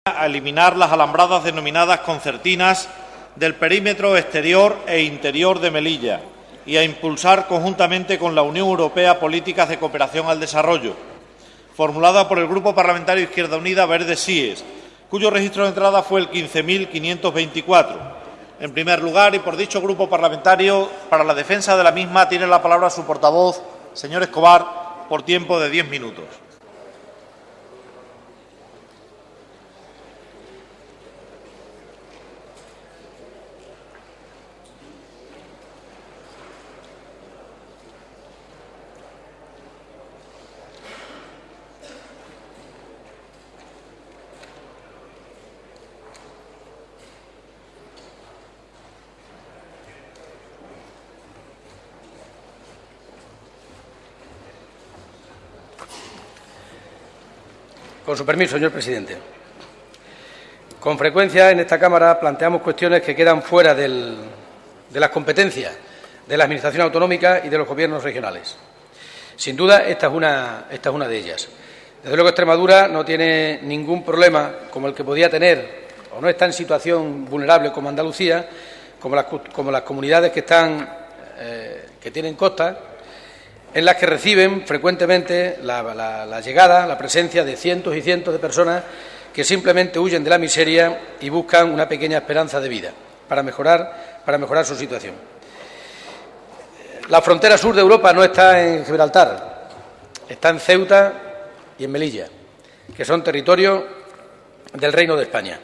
a eliminar las alambradas denominadas concertinas del perímetro exterior e interior de Melilla y a impulsar conjuntamente con la Unión Europea políticas de cooperación al desarrollo, formulada por el Grupo Parlamentario Izquierda Unida Verde Sies, cuyo registro de entrada fue el 15.524. En primer lugar, y por dicho grupo parlamentario, para la defensa de la misma tiene la palabra su portavoz, señor Escobar, por tiempo de 10 minutos. Con su permiso, señor presidente. Con frecuencia en esta Cámara planteamos cuestiones que quedan fuera de las competencias de la Administración autonómica y de los gobiernos regionales. Sin duda, esta es una de ellas. Desde luego, Extremadura no tiene ningún problema como el que podía tener, o no está en situación vulnerable como Andalucía, como las comunidades que tienen costas, en las que reciben frecuentemente la llegada, la presencia de cientos y cientos de personas que simplemente huyen de la miseria y buscan una pequeña esperanza de vida para mejorar su situación. La frontera sur de Europa no está en Gibraltar, está en Ceuta y en Melilla, que son territorios del Reino de España.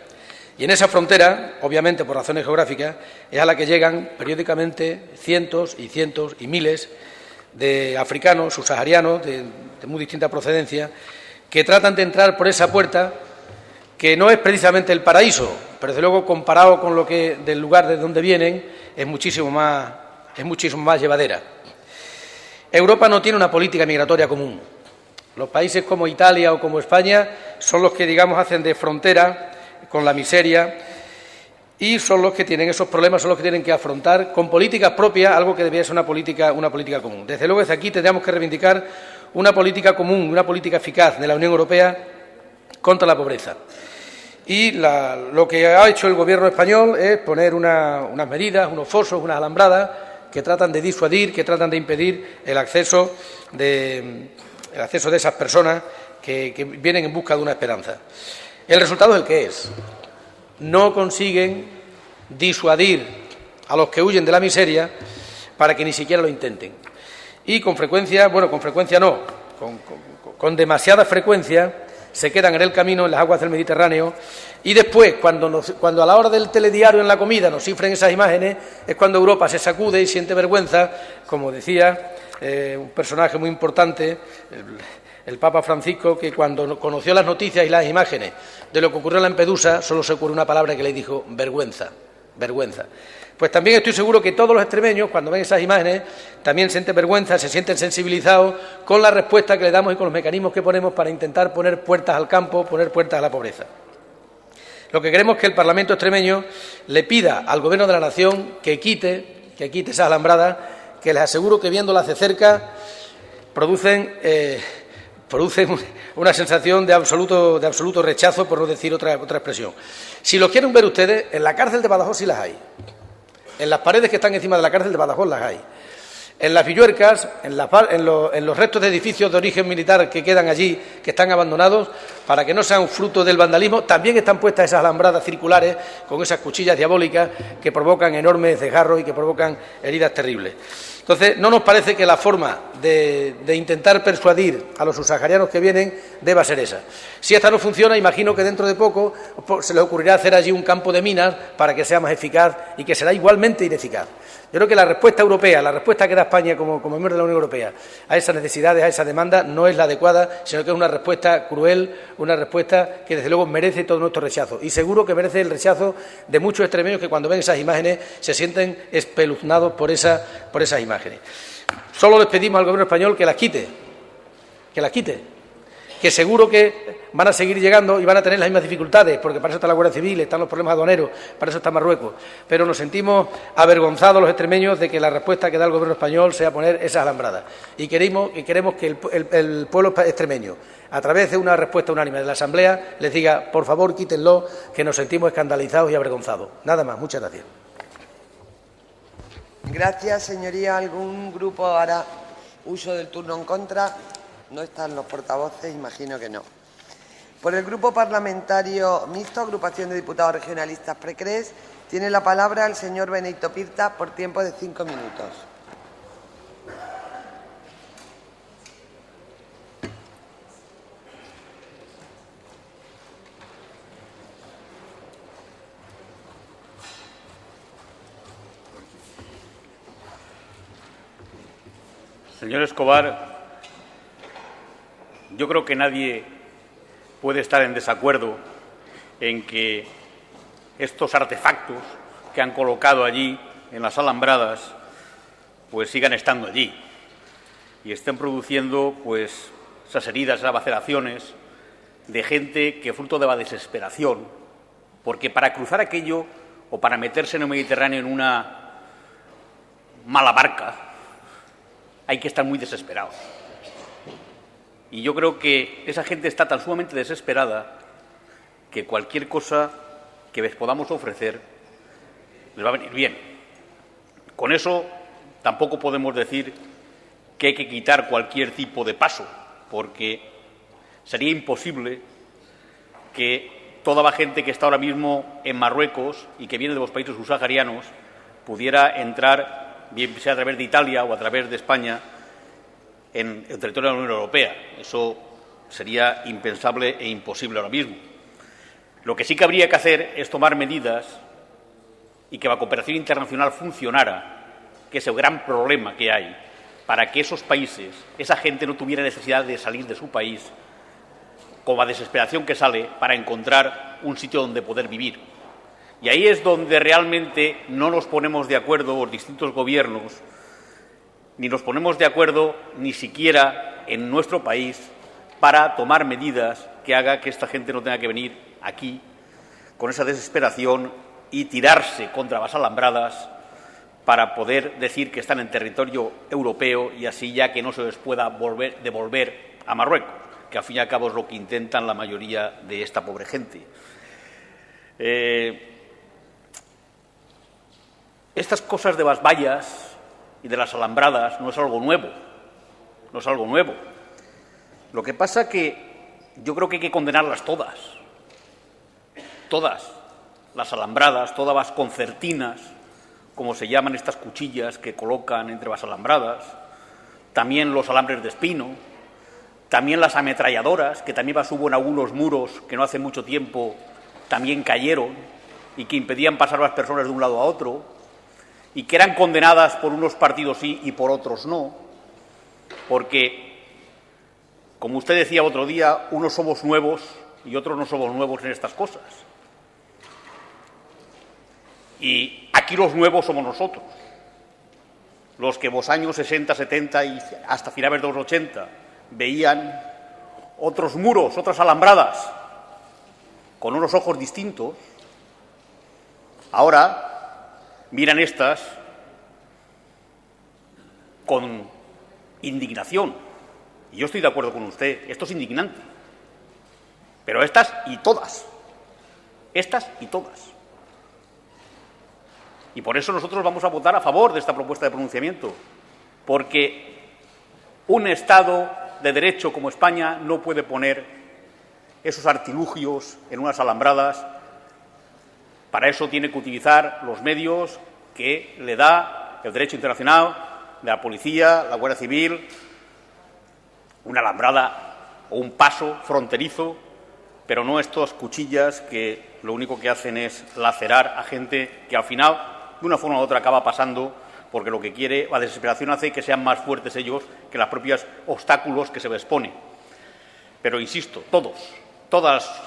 Y en esa frontera, obviamente por razones geográficas, es a la que llegan periódicamente cientos y cientos y miles de africanos, subsaharianos, de muy distinta procedencia, que tratan de entrar por esa puerta que no es precisamente el paraíso, pero desde luego comparado con lo que del lugar de donde vienen es muchísimo más llevadera. Europa no tiene una política migratoria común. Los países como Italia o como España son los que, digamos, hacen de frontera con la miseria y son los que tienen esos problemas, son los que tienen que afrontar con políticas propias algo que debería ser una política común. Desde luego, desde aquí tendríamos que reivindicar una política común, una política eficaz de la Unión Europea contra la pobreza. Y lo que ha hecho el Gobierno español es poner unas medidas, unos fosos, unas alambradas que tratan de disuadir, que tratan de impedir el acceso de esas personas que vienen en busca de una esperanza. El resultado es el que es. No consiguen disuadir a los que huyen de la miseria para que ni siquiera lo intenten. Y con demasiada frecuencia se quedan en el camino, en las aguas del Mediterráneo, y después, cuando a la hora del telediario en la comida nos cifren esas imágenes, es cuando Europa se sacude y siente vergüenza, como decía un personaje muy importante, el Papa Francisco, que cuando conoció las noticias y las imágenes de lo que ocurrió en Lampedusa, solo se ocurrió una palabra que le dijo: vergüenza, vergüenza. Pues también estoy seguro que todos los extremeños, cuando ven esas imágenes, también sienten vergüenza, se sienten sensibilizados con la respuesta que le damos y con los mecanismos que ponemos para intentar poner puertas al campo, poner puertas a la pobreza. Lo que queremos es que el Parlamento extremeño le pida al Gobierno de la Nación que quite esas alambradas, que les aseguro que viéndolas de cerca producen una sensación de absoluto rechazo, por no decir otra expresión. Si lo quieren ver ustedes, en la cárcel de Badajoz sí las hay. En las paredes que están encima de la cárcel de Badajoz las hay. En las Villuercas, en los restos de edificios de origen militar que quedan allí, que están abandonados, para que no sean fruto del vandalismo, también están puestas esas alambradas circulares con esas cuchillas diabólicas que provocan enormes desgarros y que provocan heridas terribles. Entonces, no nos parece que la forma de intentar persuadir a los subsaharianos que vienen deba ser esa. Si esta no funciona, imagino que dentro de poco se les ocurrirá hacer allí un campo de minas para que sea más eficaz y que será igualmente ineficaz. Yo creo que la respuesta europea, la respuesta que da España como miembro de la Unión Europea a esas necesidades, a esa demanda, no es la adecuada, sino que es una respuesta cruel, una respuesta que desde luego merece todo nuestro rechazo. Y seguro que merece el rechazo de muchos extremeños que cuando ven esas imágenes se sienten espeluznados por esas imágenes. Solo les pedimos al Gobierno español que las quite, que seguro que van a seguir llegando y van a tener las mismas dificultades, porque para eso está la Guardia Civil, están los problemas aduaneros, para eso está Marruecos. Pero nos sentimos avergonzados los extremeños de que la respuesta que da el Gobierno español sea poner esas alambradas. Y queremos que el pueblo extremeño, a través de una respuesta unánime de la Asamblea, les diga, por favor, quítenlo, que nos sentimos escandalizados y avergonzados. Nada más. Muchas gracias. Gracias, señoría. ¿Algún grupo hará uso del turno en contra? No están los portavoces, imagino que no. Por el Grupo Parlamentario Mixto, Agrupación de Diputados Regionalistas PRECRES, tiene la palabra el señor Benito Pirta por tiempo de 5 minutos. Señor Escobar, yo creo que nadie puede estar en desacuerdo en que estos artefactos que han colocado allí en las alambradas pues sigan estando allí y estén produciendo pues esas heridas, esas laceraciones de gente que fruto de la desesperación, porque para cruzar aquello o para meterse en el Mediterráneo en una mala barca hay que estar muy desesperado. Y yo creo que esa gente está tan sumamente desesperada que cualquier cosa que les podamos ofrecer les va a venir bien. Con eso tampoco podemos decir que hay que quitar cualquier tipo de paso, porque sería imposible que toda la gente que está ahora mismo en Marruecos y que viene de los países subsaharianos pudiera entrar, bien sea a través de Italia o a través de España, en el territorio de la Unión Europea. Eso sería impensable e imposible ahora mismo. Lo que sí que habría que hacer es tomar medidas y que la cooperación internacional funcionara, que es el gran problema que hay, para que esos países, esa gente no tuviera necesidad de salir de su país con la desesperación que sale para encontrar un sitio donde poder vivir. Y ahí es donde realmente no nos ponemos de acuerdo los distintos gobiernos, ni nos ponemos de acuerdo ni siquiera en nuestro país para tomar medidas que hagan que esta gente no tenga que venir aquí con esa desesperación y tirarse contra las alambradas para poder decir que están en territorio europeo y así ya que no se les pueda devolver a Marruecos, que al fin y al cabo es lo que intentan la mayoría de esta pobre gente. Estas cosas de las vallas y de las alambradas no es algo nuevo, no es algo nuevo. Lo que pasa que yo creo que hay que condenarlas todas, las alambradas, todas las concertinas, como se llaman estas cuchillas que colocan entre las alambradas, también los alambres de espino, también las ametralladoras, que también las hubo en algunos muros que no hace mucho tiempo también cayeron y que impedían pasar a las personas de un lado a otro, y que eran condenadas por unos partidos sí y por otros no, porque, como usted decía otro día, unos somos nuevos y otros no somos nuevos en estas cosas. Y aquí los nuevos somos nosotros, los que en los años 60, 70 y hasta finales de los 80 veían otros muros, otras alambradas, con unos ojos distintos, ahora miran estas con indignación. Y yo estoy de acuerdo con usted, esto es indignante. Pero estas y todas. Y por eso nosotros vamos a votar a favor de esta propuesta de pronunciamiento, porque un Estado de derecho como España no puede poner esos artilugios en unas alambradas. Para eso tiene que utilizar los medios que le da el derecho internacional, la policía, la Guardia Civil, una alambrada o un paso fronterizo, pero no estas cuchillas que lo único que hacen es lacerar a gente que al final, de una forma u otra, acaba pasando, porque lo que quiere, la desesperación hace que sean más fuertes ellos que los propios obstáculos que se les pone. Pero insisto, todas las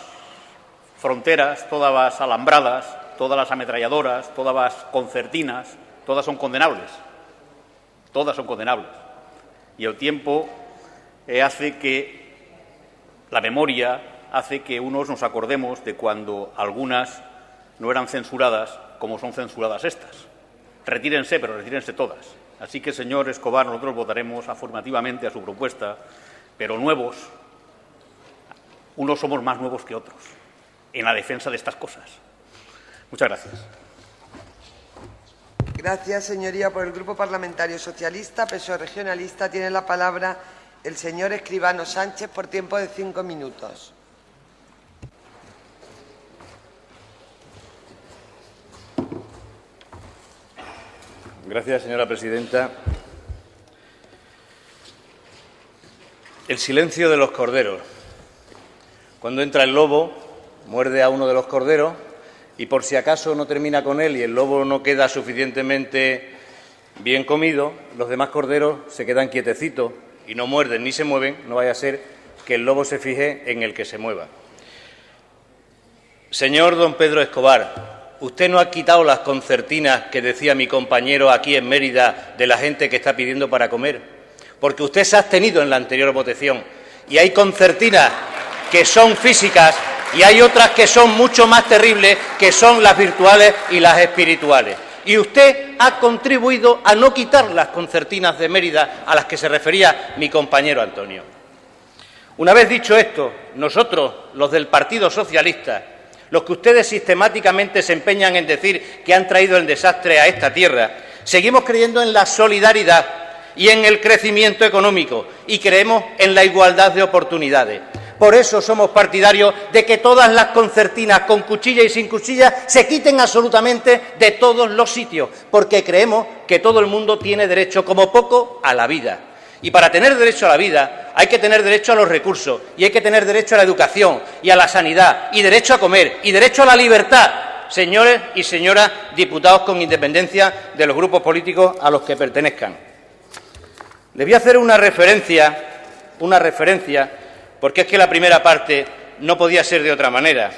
fronteras, todas las alambradas, todas las ametralladoras, todas las concertinas, todas son condenables. Y el tiempo hace que la memoria hace que unos nos acordemos de cuando algunas no eran censuradas como son censuradas estas. Retírense, pero retírense todas. Así que, señor Escobar, nosotros votaremos afirmativamente a su propuesta, pero nuevos, unos somos más nuevos que otros en la defensa de estas cosas. Muchas gracias. Gracias, señoría. Por el Grupo Parlamentario Socialista, PSOE Regionalista, tiene la palabra el señor Escribano Sánchez por tiempo de 5 minutos. Gracias, señora presidenta. El silencio de los corderos. Cuando entra el lobo, muerde a uno de los corderos y, por si acaso no termina con él y el lobo no queda suficientemente bien comido, los demás corderos se quedan quietecitos y no muerden ni se mueven, no vaya a ser que el lobo se fije en el que se mueva. Señor don Pedro Escobar, usted no ha quitado las concertinas que decía mi compañero aquí en Mérida de la gente que está pidiendo para comer, porque usted se ha abstenido en la anterior votación y hay concertinas que son físicas y hay otras que son mucho más terribles, que son las virtuales y las espirituales. Y usted ha contribuido a no quitar las concertinas de Mérida a las que se refería mi compañero Antonio. Una vez dicho esto, nosotros, los del Partido Socialista, los que ustedes sistemáticamente se empeñan en decir que han traído el desastre a esta tierra, seguimos creyendo en la solidaridad y en el crecimiento económico y creemos en la igualdad de oportunidades. Por eso somos partidarios de que todas las concertinas, con cuchilla y sin cuchilla, se quiten absolutamente de todos los sitios, porque creemos que todo el mundo tiene derecho, como poco, a la vida. Y para tener derecho a la vida hay que tener derecho a los recursos y hay que tener derecho a la educación y a la sanidad y derecho a comer y derecho a la libertad, señores y señoras diputados con independencia de los grupos políticos a los que pertenezcan. Les voy a hacer una referencia, porque es que la primera parte no podía ser de otra manera.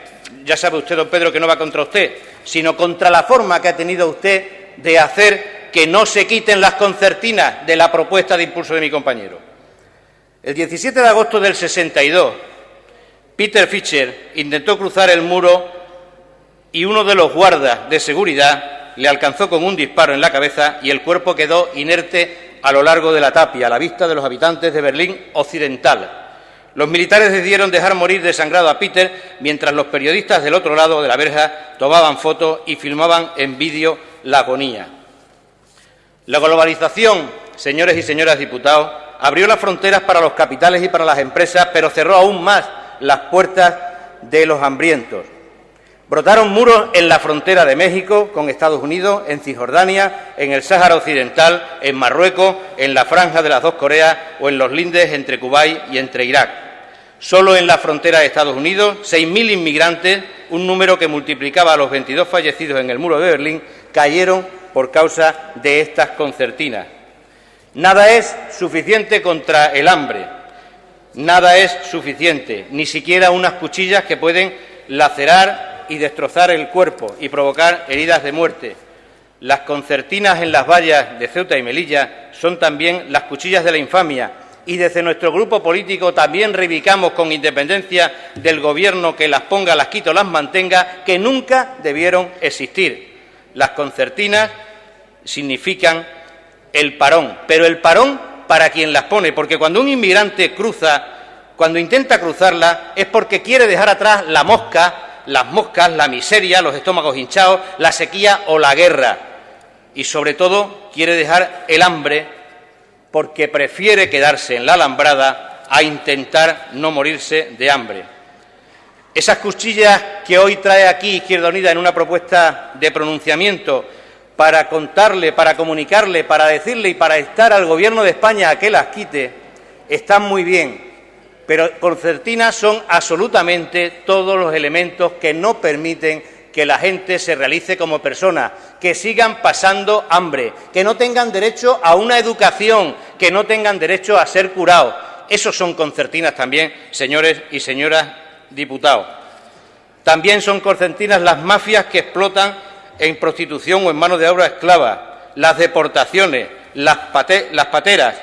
Ya sabe usted, don Pedro, que no va contra usted, sino contra la forma que ha tenido usted de hacer que no se quiten las concertinas de la propuesta de impulso de mi compañero. El 17 de agosto del 62, Peter Fischer intentó cruzar el muro y uno de los guardas de seguridad le alcanzó con un disparo en la cabeza y el cuerpo quedó inerte a lo largo de la tapia, a la vista de los habitantes de Berlín Occidental. Los militares decidieron dejar morir desangrado a Peter, mientras los periodistas del otro lado de la verja tomaban fotos y filmaban en vídeo la agonía. La globalización, señores y señoras diputados, abrió las fronteras para los capitales y para las empresas, pero cerró aún más las puertas de los hambrientos. Brotaron muros en la frontera de México con Estados Unidos, en Cisjordania, en el Sáhara Occidental, en Marruecos, en la Franja de las dos Coreas o en los lindes entre Kuwait y entre Irak. Solo en la frontera de Estados Unidos, 6.000 inmigrantes, un número que multiplicaba a los 22 fallecidos en el muro de Berlín, cayeron por causa de estas concertinas. Nada es suficiente contra el hambre, nada es suficiente, ni siquiera unas cuchillas que pueden lacerar y destrozar el cuerpo y provocar heridas de muerte. Las concertinas en las vallas de Ceuta y Melilla son también las cuchillas de la infamia y desde nuestro grupo político también reivindicamos, con independencia del Gobierno que las ponga, las quite o las mantenga, que nunca debieron existir. Las concertinas significan el parón, pero el parón para quien las pone, porque cuando un inmigrante cruza, cuando intenta cruzarla, es porque quiere dejar atrás la mosca, las moscas, la miseria, los estómagos hinchados, la sequía o la guerra. Y, sobre todo, quiere dejar el hambre porque prefiere quedarse en la alambrada a intentar no morirse de hambre. Esas cuchillas que hoy trae aquí Izquierda Unida en una propuesta de pronunciamiento para contarle, para comunicarle, para decirle y para instar al Gobierno de España a que las quite, están muy bien. Pero concertinas son absolutamente todos los elementos que no permiten que la gente se realice como persona, que sigan pasando hambre, que no tengan derecho a una educación, que no tengan derecho a ser curados. Esos son concertinas también, señores y señoras diputados. También son concertinas las mafias que explotan en prostitución o en mano de obra esclava, las deportaciones, las pateras.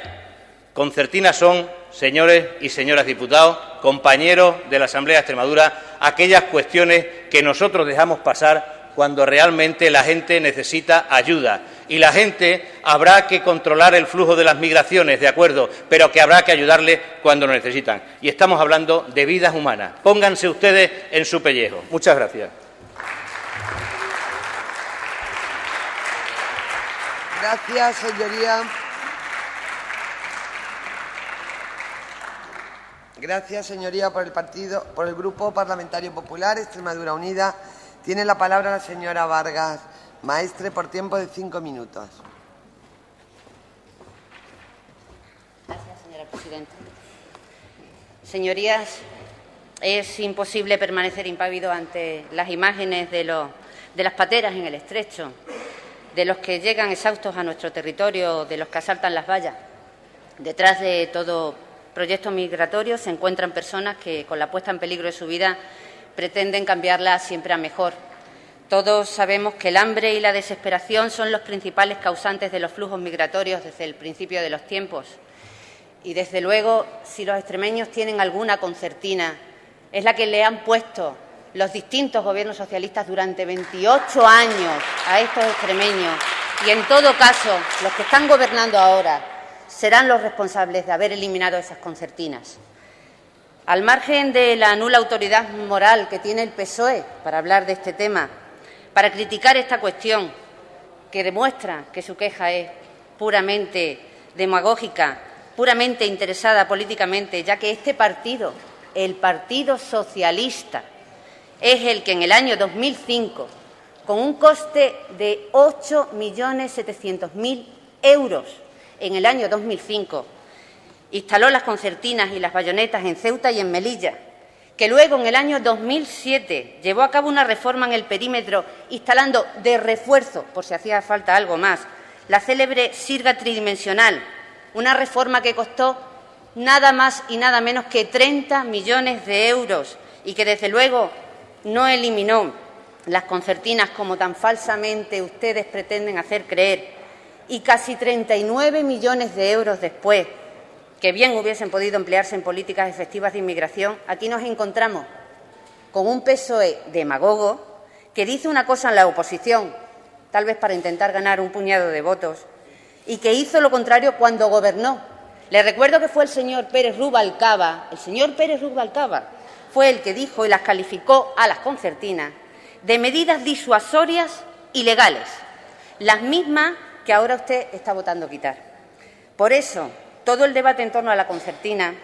Concertinas son señores y señoras diputados, compañeros de la Asamblea de Extremadura, aquellas cuestiones que nosotros dejamos pasar cuando realmente la gente necesita ayuda. Y la gente habrá que controlar el flujo de las migraciones, de acuerdo, pero que habrá que ayudarle cuando lo necesitan. Y estamos hablando de vidas humanas. Pónganse ustedes en su pellejo. Muchas gracias. Gracias, señoría. Gracias, señoría. Por el Grupo Parlamentario Popular, Extremadura Unida, tiene la palabra la señora Vargas Maestre por tiempo de 5 minutos. Gracias, señora presidenta. Señorías, es imposible permanecer impávido ante las imágenes de las pateras en el Estrecho, de los que llegan exhaustos a nuestro territorio, de los que asaltan las vallas. Detrás de todo proyecto migratorio se encuentran personas que, con la puesta en peligro de su vida, pretenden cambiarla siempre a mejor. Todos sabemos que el hambre y la desesperación son los principales causantes de los flujos migratorios desde el principio de los tiempos. Y, desde luego, si los extremeños tienen alguna concertina, es la que le han puesto los distintos gobiernos socialistas durante 28 años a estos extremeños. Y, en todo caso, los que están gobernando ahora serán los responsables de haber eliminado esas concertinas. Al margen de la nula autoridad moral que tiene el PSOE para hablar de este tema, para criticar esta cuestión, que demuestra que su queja es puramente demagógica, puramente interesada políticamente, ya que este partido, el Partido Socialista, es el que en el año 2005, con un coste de 8.700.000 euros en el año 2005, instaló las concertinas y las bayonetas en Ceuta y en Melilla, que luego, en el año 2007, llevó a cabo una reforma en el perímetro, instalando de refuerzo, por si hacía falta algo más, la célebre sirga tridimensional, una reforma que costó nada más y nada menos que 30 millones de euros y que, desde luego, no eliminó las concertinas como tan falsamente ustedes pretenden hacer creer. Y casi 39 millones de euros después, que bien hubiesen podido emplearse en políticas efectivas de inmigración, aquí nos encontramos con un PSOE demagogo que dice una cosa en la oposición, tal vez para intentar ganar un puñado de votos, y que hizo lo contrario cuando gobernó. Les recuerdo que fue el señor Pérez Rubalcaba, fue el que dijo y las calificó a las concertinas de medidas disuasorias y legales, las mismas que ahora usted está votando quitar. Por eso, todo el debate en torno a la concertina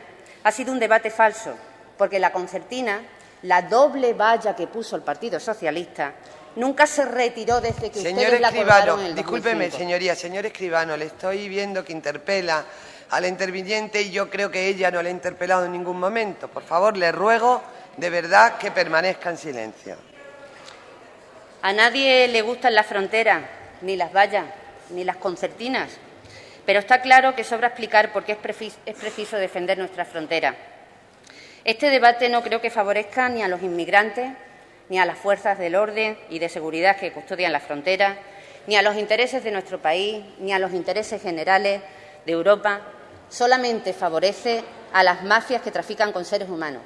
ha sido un debate falso, porque la concertina, la doble valla que puso el Partido Socialista, nunca se retiró desde que ustedes la acordaron en el 2005. Discúlpeme, señoría. Señor Escribano, le estoy viendo que interpela a la interviniente y yo creo que ella no le ha interpelado en ningún momento. Por favor, le ruego de verdad que permanezca en silencio. A nadie le gustan las fronteras, ni las vallas, ni las concertinas. Pero está claro que sobra explicar por qué es preciso defender nuestra frontera. Este debate no creo que favorezca ni a los inmigrantes, ni a las fuerzas del orden y de seguridad que custodian la frontera, ni a los intereses de nuestro país, ni a los intereses generales de Europa. Solamente favorece a las mafias que trafican con seres humanos.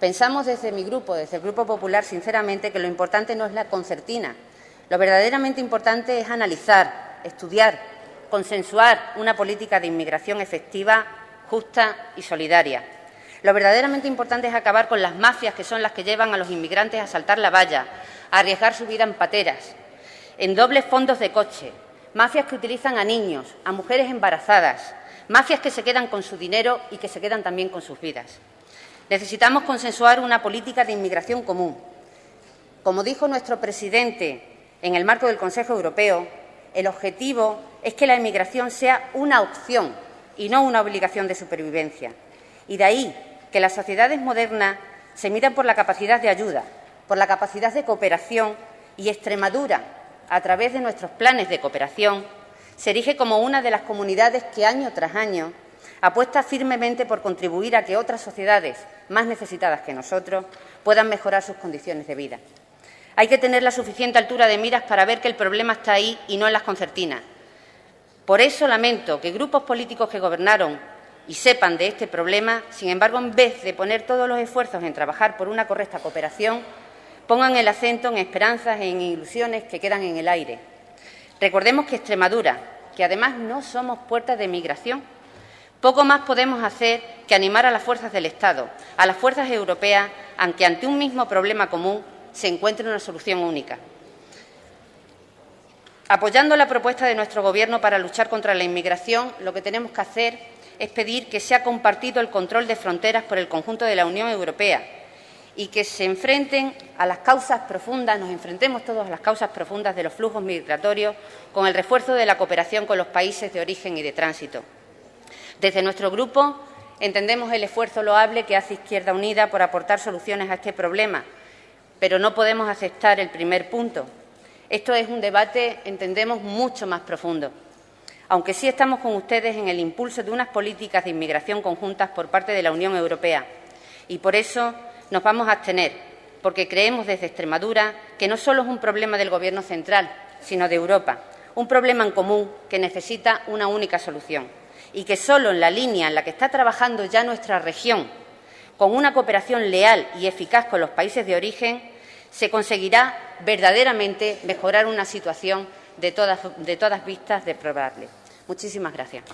Pensamos desde mi grupo, desde el Grupo Popular, sinceramente, que lo importante no es la concertina. Lo verdaderamente importante es analizar, estudiar, consensuar una política de inmigración efectiva, justa y solidaria. Lo verdaderamente importante es acabar con las mafias que son las que llevan a los inmigrantes a saltar la valla, a arriesgar su vida en pateras, en dobles fondos de coche, mafias que utilizan a niños, a mujeres embarazadas, mafias que se quedan con su dinero y que se quedan también con sus vidas. Necesitamos consensuar una política de inmigración común. Como dijo nuestro presidente en el marco del Consejo Europeo, el objetivo es que la inmigración sea una opción y no una obligación de supervivencia. Y de ahí que las sociedades modernas se midan por la capacidad de ayuda, por la capacidad de cooperación, y Extremadura, a través de nuestros planes de cooperación, se erige como una de las comunidades que año tras año apuesta firmemente por contribuir a que otras sociedades más necesitadas que nosotros puedan mejorar sus condiciones de vida. Hay que tener la suficiente altura de miras para ver que el problema está ahí y no en las concertinas. Por eso lamento que grupos políticos que gobernaron y sepan de este problema, sin embargo, en vez de poner todos los esfuerzos en trabajar por una correcta cooperación, pongan el acento en esperanzas e en ilusiones que quedan en el aire. Recordemos que Extremadura, que además no somos puertas de migración, poco más podemos hacer que animar a las fuerzas del Estado, a las fuerzas europeas, a que ante un mismo problema común se encuentre una solución única. Apoyando la propuesta de nuestro Gobierno para luchar contra la inmigración, lo que tenemos que hacer es pedir que sea compartido el control de fronteras por el conjunto de la Unión Europea y que se enfrenten a las causas profundas, nos enfrentemos todos a las causas profundas de los flujos migratorios con el refuerzo de la cooperación con los países de origen y de tránsito. Desde nuestro grupo entendemos el esfuerzo loable que hace Izquierda Unida por aportar soluciones a este problema, pero no podemos aceptar el primer punto. Esto es un debate, entendemos, mucho más profundo. Aunque sí estamos con ustedes en el impulso de unas políticas de inmigración conjuntas por parte de la Unión Europea. Y por eso nos vamos a abstener, porque creemos desde Extremadura que no solo es un problema del Gobierno central, sino de Europa, un problema en común que necesita una única solución y que solo en la línea en la que está trabajando ya nuestra región, con una cooperación leal y eficaz con los países de origen, se conseguirá verdaderamente mejorar una situación de todas vistas deplorable. Muchísimas gracias.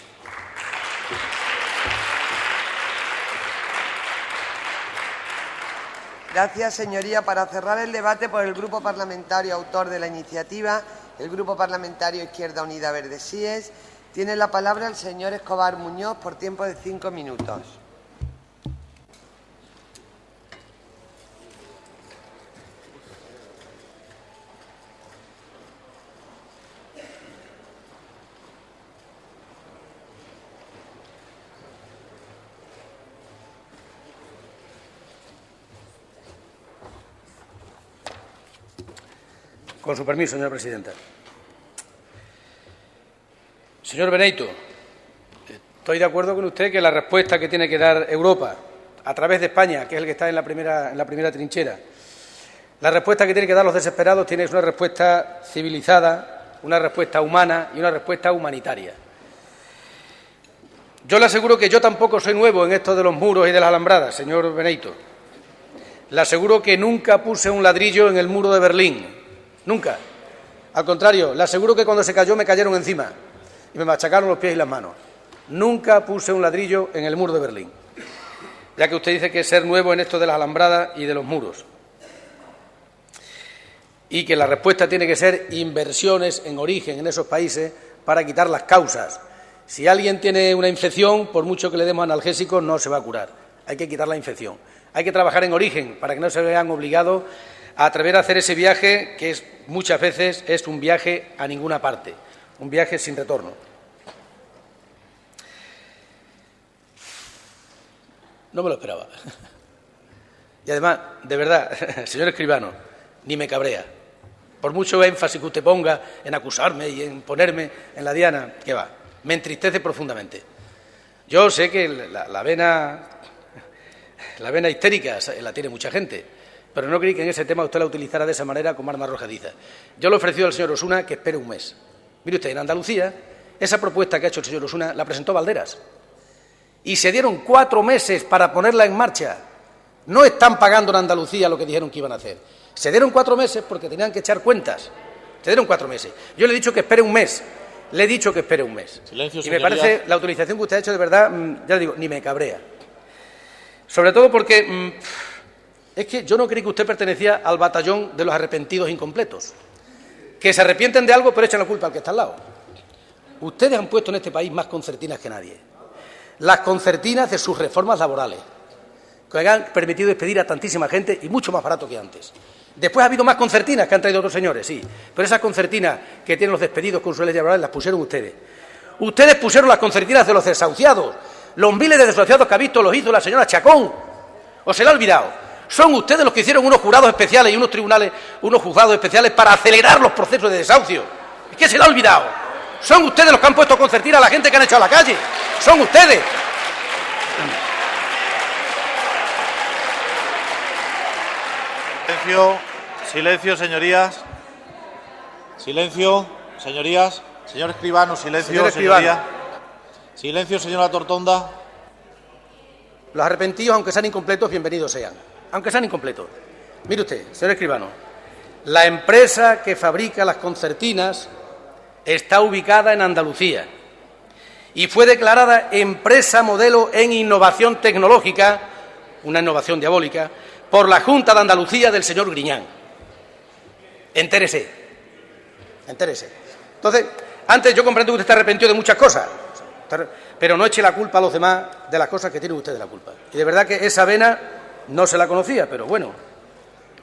Gracias, señoría. Para cerrar el debate por el Grupo Parlamentario autor de la iniciativa, el Grupo Parlamentario Izquierda Unida Verde Síes, tiene la palabra el señor Escobar Muñoz por tiempo de 5 minutos. Con su permiso, señora presidenta. Señor Benito, estoy de acuerdo con usted que la respuesta que tiene que dar Europa a través de España, que es el que está en la primera trinchera, la respuesta que tiene que dar los desesperados tiene que ser una respuesta civilizada, una respuesta humana y una respuesta humanitaria. Yo le aseguro que yo tampoco soy nuevo en esto de los muros y de las alambradas, señor Benito. Le aseguro que nunca puse un ladrillo en el muro de Berlín. Nunca. Al contrario, le aseguro que cuando se cayó me cayeron encima y me machacaron los pies y las manos. Nunca puse un ladrillo en el muro de Berlín, ya que usted dice que es ser nuevo en esto de las alambradas y de los muros. Y que la respuesta tiene que ser inversiones en origen en esos países para quitar las causas. Si alguien tiene una infección, por mucho que le demos analgésicos, no se va a curar. Hay que quitar la infección. Hay que trabajar en origen para que no se vean obligados a atrever a hacer ese viaje que muchas veces es un viaje a ninguna parte, un viaje sin retorno. No me lo esperaba. Y además, de verdad, señor Escribano, ni me cabrea. Por mucho énfasis que usted ponga en acusarme y en ponerme en la diana, que va, me entristece profundamente. Yo sé que la vena histérica la tiene mucha gente, pero no creí que en ese tema usted la utilizara de esa manera como arma arrojadiza. Yo le he ofrecido al señor Osuna que espere un mes. Mire usted, en Andalucía, esa propuesta que ha hecho el señor Osuna la presentó Valderas. Y se dieron 4 meses para ponerla en marcha. No están pagando en Andalucía lo que dijeron que iban a hacer. Se dieron 4 meses porque tenían que echar cuentas. Se dieron 4 meses. Yo le he dicho que espere un mes. Le he dicho que espere un mes. Silencio, y me parece la utilización que usted ha hecho de verdad, ya le digo, ni me cabrea. Sobre todo porque es que yo no creí que usted pertenecía al batallón de los arrepentidos incompletos, que se arrepienten de algo pero echan la culpa al que está al lado. Ustedes han puesto en este país más concertinas que nadie. Las concertinas de sus reformas laborales, que han permitido despedir a tantísima gente y mucho más barato que antes. Después ha habido más concertinas que han traído otros señores, sí, pero esas concertinas que tienen los despedidos con sus leyes laborales las pusieron ustedes. Ustedes pusieron las concertinas de los desahuciados. Los miles de desahuciados que ha visto los hizo la señora Chacón. ¿O se le ha olvidado? Son ustedes los que hicieron unos jurados especiales y unos tribunales, unos juzgados especiales para acelerar los procesos de desahucio. ¿Es que se le ha olvidado? Son ustedes los que han puesto concertina a la gente que han echado a la calle. Son ustedes. Silencio, señorías. Silencio, señorías. Señor Escribano, silencio, Señor Escribano. señoría. Silencio, señora Tortonda. los arrepentidos, aunque sean incompletos, bienvenidos sean. Aunque sean incompletos. Mire usted, señor escribano, la empresa que fabrica las concertinas está ubicada en Andalucía y fue declarada empresa modelo en innovación tecnológica, una innovación diabólica, por la Junta de Andalucía del señor Griñán. Entérese. Entonces, antes yo comprendo que usted está arrepentido de muchas cosas, pero no eche la culpa a los demás de las cosas que tienen ustedes la culpa. Y de verdad que esa vena no se la conocía, pero bueno,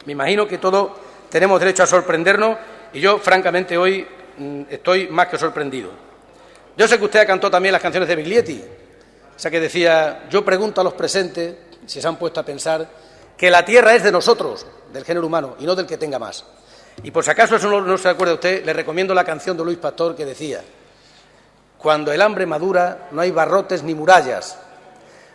me imagino que todos tenemos derecho a sorprendernos y yo, francamente, hoy estoy más que sorprendido. Yo sé que usted cantó también las canciones de Biglietti, esa que decía: yo pregunto a los presentes si se han puesto a pensar que la tierra es de nosotros, del género humano, y no del que tenga más. Y por si acaso eso no se acuerda usted, le recomiendo la canción de Luis Pastor que decía: cuando el hambre madura no hay barrotes ni murallas,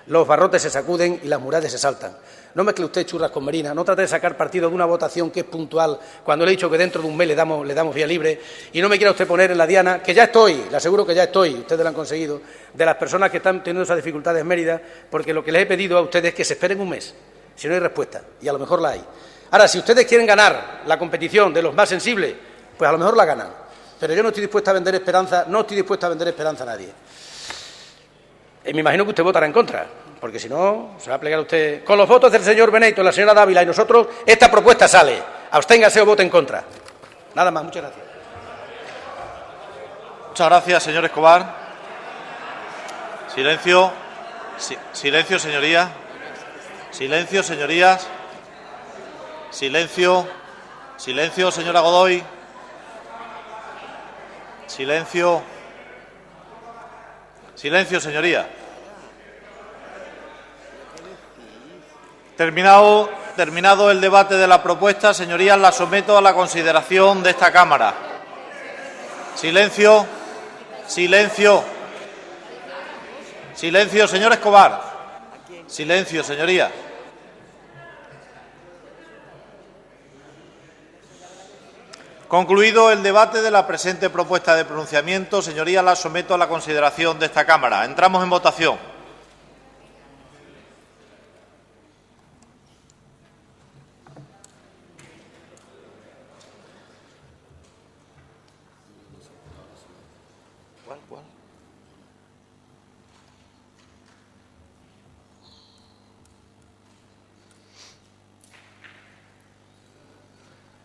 los barrotes se sacuden y las murallas se saltan. No mezcle usted churras con merinas, no trate de sacar partido de una votación que es puntual, cuando le he dicho que dentro de un mes le damos vía libre, y no me quiera usted poner en la diana, que ya estoy, le aseguro que ya estoy, ustedes lo han conseguido, de las personas que están teniendo esas dificultades en Mérida, porque lo que les he pedido a ustedes es que se esperen un mes, si no hay respuesta, y a lo mejor la hay. Ahora, si ustedes quieren ganar la competición de los más sensibles, pues a lo mejor la ganan, pero yo no estoy dispuesto a vender esperanza, a nadie. Y me imagino que usted votará en contra, porque si no, se va a plegar usted. Con los votos del señor Benito, la señora Dávila y nosotros, esta propuesta sale. Absténgase o vote en contra. Nada más, muchas gracias. Muchas gracias, señor Escobar. Silencio. Silencio, señorías. Silencio, señorías. Silencio. Silencio, señora Godoy. Silencio. Silencio, señoría. Terminado el debate de la propuesta, señorías, la someto a la consideración de esta Cámara. Silencio. Silencio. Silencio, señor Escobar. Silencio, señoría. Concluido el debate de la presente propuesta de pronunciamiento, señorías, la someto a la consideración de esta Cámara. Entramos en votación. ¿Cuál?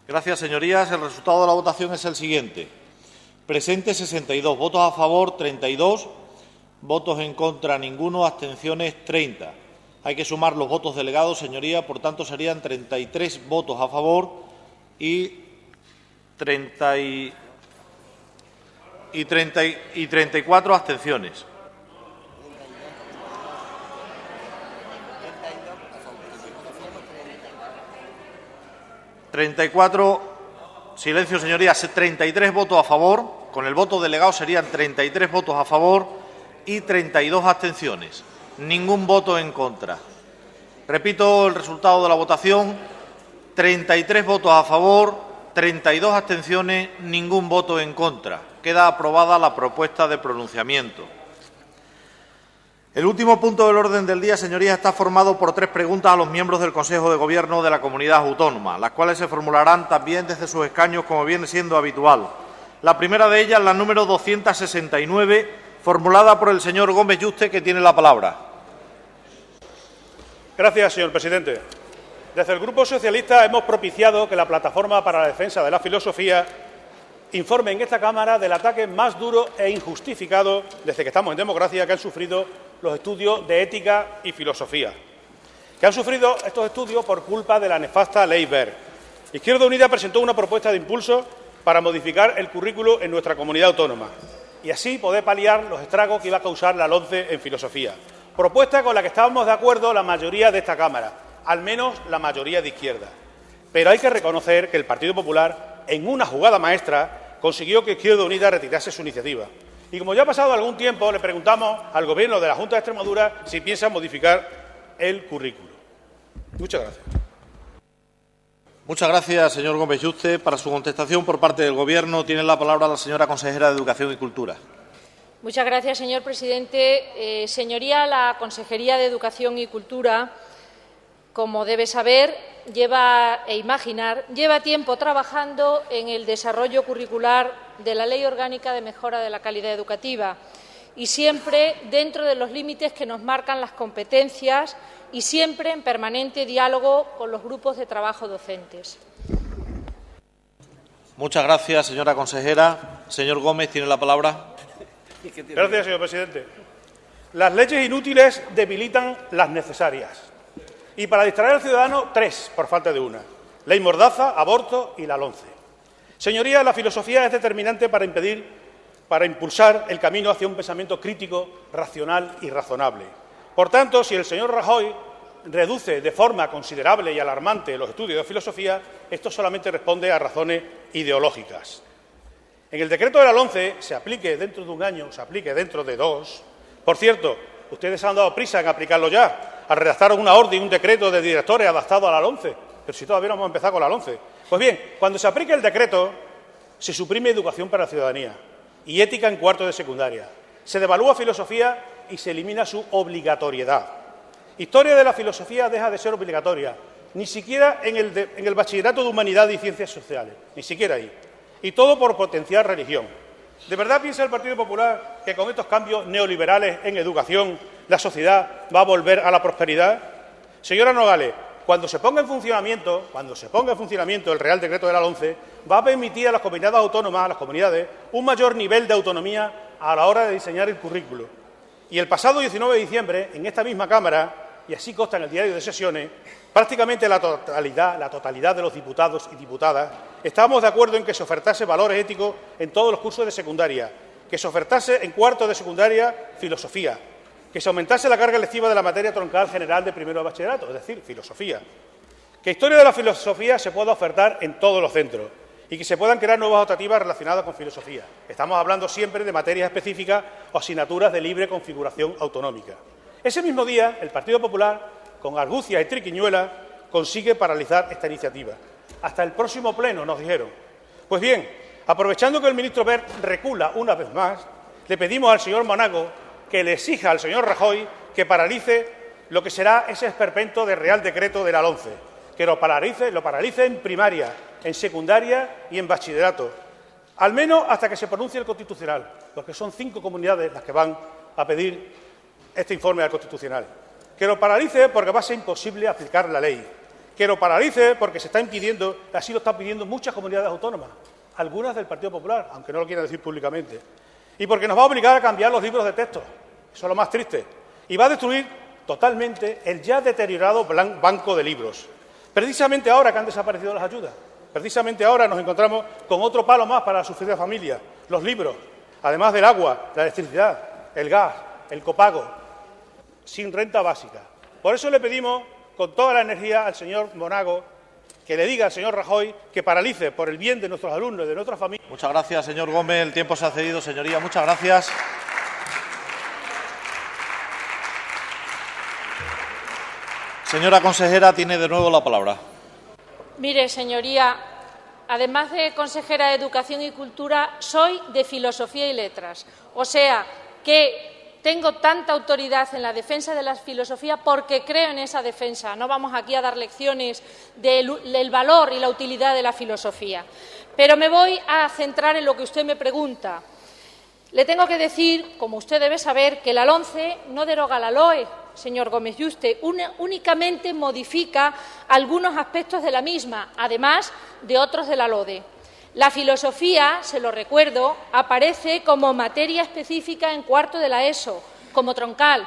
Gracias, señorías. El resultado de la votación es el siguiente. Presentes 62, votos a favor 32, votos en contra ninguno, abstenciones 30. Hay que sumar los votos delegados, señoría, por tanto serían 33 votos a favor y 34 abstenciones. Silencio, señorías, 33 votos a favor, con el voto delegado serían 33 votos a favor y 32 abstenciones. Ningún voto en contra. Repito el resultado de la votación: 33 votos a favor, 32 abstenciones, ningún voto en contra. Queda aprobada la propuesta de pronunciamiento. El último punto del orden del día, señorías, está formado por 3 preguntas a los miembros del Consejo de Gobierno de la Comunidad Autónoma, las cuales se formularán también desde sus escaños, como viene siendo habitual. La primera de ellas, la número 269, formulada por el señor Gómez Yuste, que tiene la palabra. Gracias, señor presidente. Desde el Grupo Socialista hemos propiciado que la Plataforma para la Defensa de la Filosofía informe en esta Cámara del ataque más duro e injustificado, desde que estamos en democracia, que han sufrido los estudios de ética y filosofía, que han sufrido estos estudios por culpa de la nefasta Ley Wert. Izquierda Unida presentó una propuesta de impulso para modificar el currículo en nuestra comunidad autónoma y así poder paliar los estragos que iba a causar la LOMCE en filosofía. Propuesta con la que estábamos de acuerdo la mayoría de esta Cámara, al menos la mayoría de izquierda. Pero hay que reconocer que el Partido Popular, en una jugada maestra, consiguió que Izquierda Unida retirase su iniciativa. Y como ya ha pasado algún tiempo, le preguntamos al Gobierno de la Junta de Extremadura si piensa modificar el currículo. Muchas gracias. Muchas gracias, señor Gómez Yuste. Para su contestación por parte del Gobierno tiene la palabra la señora consejera de Educación y Cultura. Muchas gracias, señor presidente. Señoría, la Consejería de Educación y Cultura, como debe saber lleva tiempo trabajando en el desarrollo curricular de la Ley Orgánica de Mejora de la Calidad Educativa y siempre dentro de los límites que nos marcan las competencias y siempre en permanente diálogo con los grupos de trabajo docentes. Muchas gracias, señora consejera. Señor Gómez, tiene la palabra. Gracias, señor presidente. Las leyes inútiles debilitan las necesarias. Y para distraer al ciudadano, tres, por falta de una. Ley Mordaza, aborto y la LOMCE. Señorías, la filosofía es determinante para impulsar el camino hacia un pensamiento crítico, racional y razonable. Por tanto, si el señor Rajoy reduce de forma considerable y alarmante los estudios de filosofía, esto solamente responde a razones ideológicas. En el decreto de la LOMCE se aplique dentro de un año, se aplique dentro de dos. Por cierto, ustedes han dado prisa en aplicarlo ya, al redactar una orden y un decreto de directores adaptado a la LOMCE, pero si todavía no hemos empezado con la LOMCE. Pues bien, cuando se aplique el decreto, se suprime educación para la ciudadanía y ética en cuarto de secundaria. Se devalúa filosofía y se elimina su obligatoriedad. Historia de la filosofía deja de ser obligatoria, ni siquiera en el bachillerato de Humanidad y Ciencias Sociales, ni siquiera ahí. Y todo por potenciar religión. ¿De verdad piensa el Partido Popular que con estos cambios neoliberales en educación la sociedad va a volver a la prosperidad? Señora Nogales, cuando se ponga en funcionamiento el Real Decreto de la LOMCE, va a permitir a las comunidades autónomas, a las comunidades, un mayor nivel de autonomía a la hora de diseñar el currículo. Y el pasado 19 de diciembre, en esta misma Cámara, y así consta en el diario de sesiones, prácticamente la totalidad de los diputados y diputadas estábamos de acuerdo en que se ofertase valores éticos en todos los cursos de secundaria, que se ofertase en cuarto de secundaria filosofía, que se aumentase la carga lectiva de la materia troncal general de primero de bachillerato, es decir, filosofía, que historia de la filosofía se pueda ofertar en todos los centros y que se puedan crear nuevas optativas relacionadas con filosofía. Estamos hablando siempre de materias específicas o asignaturas de libre configuración autonómica. Ese mismo día, el Partido Popular, con argucia y triquiñuela, consigue paralizar esta iniciativa. Hasta el próximo pleno, nos dijeron. Pues bien, aprovechando que el ministro Wert recula una vez más, le pedimos al señor Monago que le exija al señor Rajoy que paralice lo que será ese esperpento de Real Decreto de la LOMCE, que lo paralice en primaria, en secundaria y en bachillerato, al menos hasta que se pronuncie el Constitucional, porque son 5 comunidades las que van a pedir este informe al Constitucional. Que lo paralice porque va a ser imposible aplicar la ley. Que lo paralice porque se está impidiendo, así lo están pidiendo muchas comunidades autónomas, algunas del Partido Popular, aunque no lo quieran decir públicamente. Y porque nos va a obligar a cambiar los libros de texto, eso es lo más triste. Y va a destruir totalmente el ya deteriorado banco de libros. Precisamente ahora que han desaparecido las ayudas, precisamente ahora nos encontramos con otro palo más para la sufrida familia, los libros, además del agua, la electricidad, el gas, el copago, sin renta básica. Por eso le pedimos con toda la energía al señor Monago que le diga al señor Rajoy que paralice por el bien de nuestros alumnos y de nuestras familias. Muchas gracias, señor Gómez. El tiempo se ha cedido, señoría. Muchas gracias. Señora consejera, tiene de nuevo la palabra. Mire, señoría, además de consejera de Educación y Cultura, soy de Filosofía y Letras. O sea, que tengo tanta autoridad en la defensa de la filosofía porque creo en esa defensa. No vamos aquí a dar lecciones del valor y la utilidad de la filosofía. Pero me voy a centrar en lo que usted me pregunta. Le tengo que decir, como usted debe saber, que la LOMCE no deroga la LOE, señor Gómez Yuste, únicamente modifica algunos aspectos de la misma, además de otros de la LODE. La filosofía, se lo recuerdo, aparece como materia específica en cuarto de la ESO, como troncal,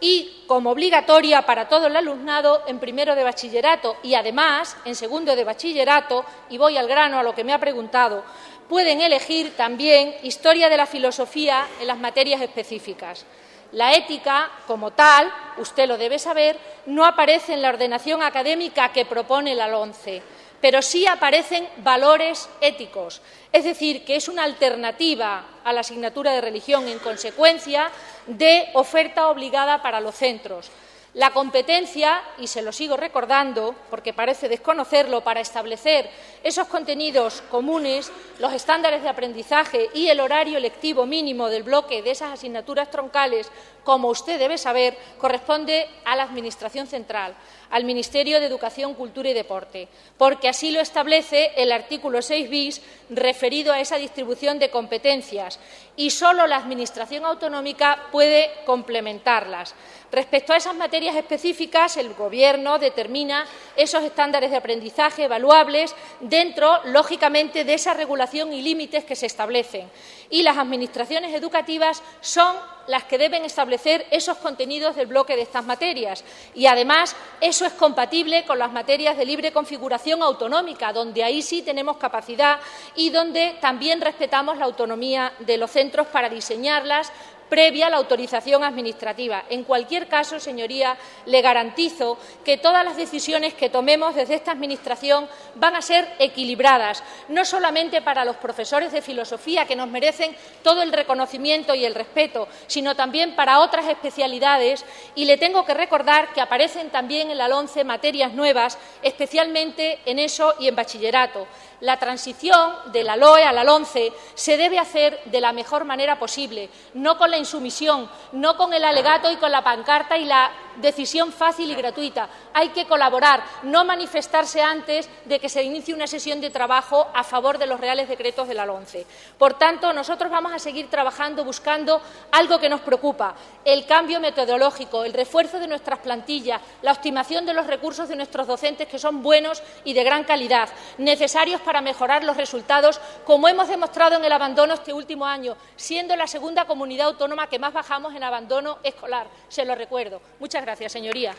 y como obligatoria para todo el alumnado en primero de bachillerato y, además, en segundo de bachillerato, y voy al grano a lo que me ha preguntado, pueden elegir también historia de la filosofía en las materias específicas. La ética, como tal, usted lo debe saber, no aparece en la ordenación académica que propone la LOMCE, pero sí aparecen valores éticos, es decir, que es una alternativa a la asignatura de religión, en consecuencia de oferta obligada para los centros. La competencia, y se lo sigo recordando porque parece desconocerlo, para establecer esos contenidos comunes, los estándares de aprendizaje y el horario lectivo mínimo del bloque de esas asignaturas troncales, como usted debe saber, corresponde a la Administración central, al Ministerio de Educación, Cultura y Deporte, porque así lo establece el artículo 6 bis referido a esa distribución de competencias, y solo la Administración autonómica puede complementarlas. Respecto a esas materias específicas, el Gobierno determina esos estándares de aprendizaje evaluables dentro, lógicamente, de esa regulación y límites que se establecen. Y las administraciones educativas son las que deben establecer esos contenidos del bloque de estas materias. Y, además, eso es compatible con las materias de libre configuración autonómica, donde ahí sí tenemos capacidad y donde también respetamos la autonomía de los centros para diseñarlas previa a la autorización administrativa. En cualquier caso, señoría, le garantizo que todas las decisiones que tomemos desde esta Administración van a ser equilibradas, no solamente para los profesores de filosofía, que nos merecen todo el reconocimiento y el respeto, sino también para otras especialidades. Y le tengo que recordar que aparecen también en la LOMCE materias nuevas, especialmente en ESO y en bachillerato. La transición de la LOE a la LOMCE se debe hacer de la mejor manera posible, no con la insumisión, no con el alegato y con la pancarta y la decisión fácil y gratuita. Hay que colaborar, no manifestarse antes de que se inicie una sesión de trabajo a favor de los reales decretos de la LOMCE. Por tanto, nosotros vamos a seguir trabajando buscando algo que nos preocupa: el cambio metodológico, el refuerzo de nuestras plantillas, la optimización de los recursos de nuestros docentes, que son buenos y de gran calidad, necesarios para mejorar los resultados, como hemos demostrado en el abandono este último año, siendo la segunda comunidad autónoma que más bajamos en abandono escolar. Se lo recuerdo. Muchas gracias, señoría.